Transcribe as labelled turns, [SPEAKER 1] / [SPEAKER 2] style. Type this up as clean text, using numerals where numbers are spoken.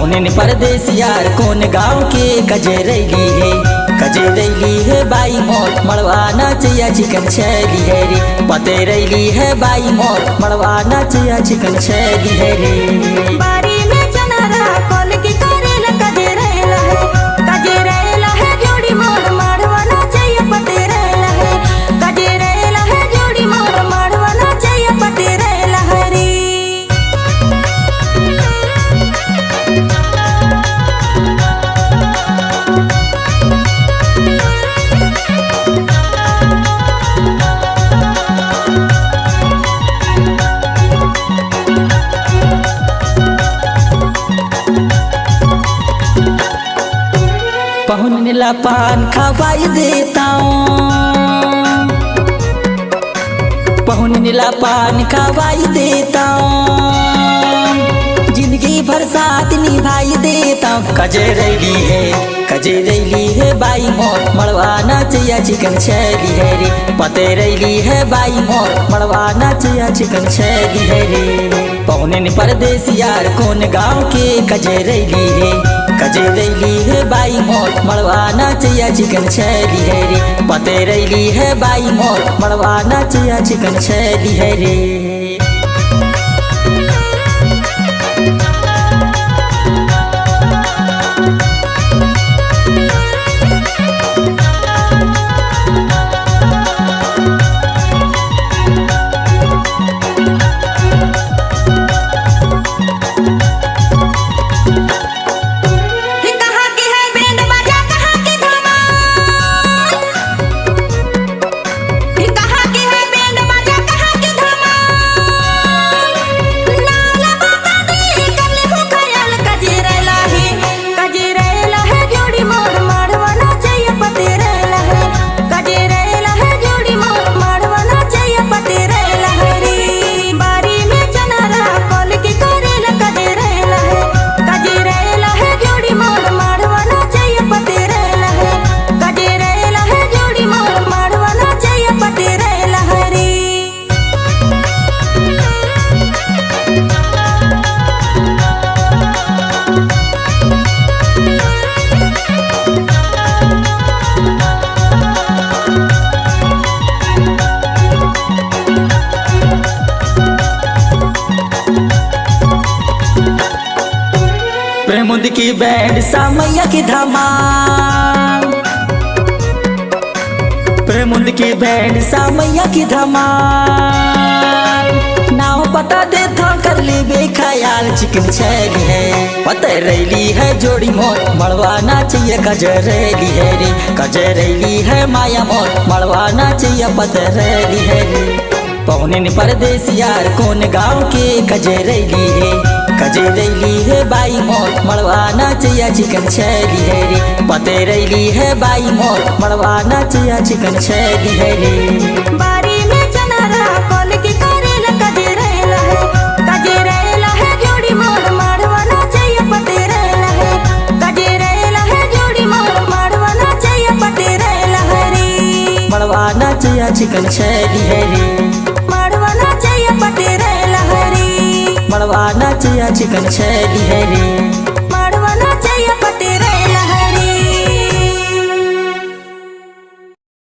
[SPEAKER 1] पौने ने परदेस यार कौन गाँव के कजेरैली है बाई मोर मड़वाना चाहिए चिकन छैली है रे पते रैली है बाई मोर मड़वाना चाहिए चिकन छैली है रे
[SPEAKER 2] बारी में चनारा कॉल की करेला कजेरैला है जोड़ी मोर मड़वाना चाहिए पते रैला है कजेरैला है जोड़ी मोर मड़वाना चाहिए पते रैला है रे
[SPEAKER 1] पहुन नीला पान खवाई देता पहुन नीला पान खवाई देता जिंदगी भर साथ निभाई देता कजेरैली है बाई मोर मड़वाना चाहिए चिकन छैली है रे पते रैली है बाई मोर मड़वाना चाहिए चिकन छैली है रे पौने ने परदेस यार कौन गाँव के कजेरैली है बाई मोर मड़वाना चाहिए चिकन छैली है रे पते रैली है बाई मोर मड़वाना चाहिए चिकन छैली है रे प्रेमुंद की बैंड सामैया की धमाल प्रेमुंद की बैंड सामैया की धमाल नाव पता दे था कर ले बेख्याल चिकन छैली है पते रैली है जोड़ी मोर मड़वाना चाहिए कजेरैली है रे कजेरैली है माया मोर मड़वाना चाहिए पते रैली है रे पौने ने परदेस यार कौन गाँव के कजेरैली है बाई मोर मड़वाना चाहिए चिकन छैली है रे पते रैली है बाई मोर मड़वाना चाहिए चिकन छैली है रे
[SPEAKER 2] बारी में चनारा कॉल की करेला कजेरैला है जोड़ी मोर मड़वाना चाहिए पते रैला है कजेरैला है जोड़ी मोर मड़वाना चाहिए पते रैला है रे
[SPEAKER 1] मड़वाना चाहिए चिकन छैली है रे
[SPEAKER 2] मड़वाना चाहिए पते रैला है रे
[SPEAKER 1] मड़वाना चाहिए चिकन छैली है रे।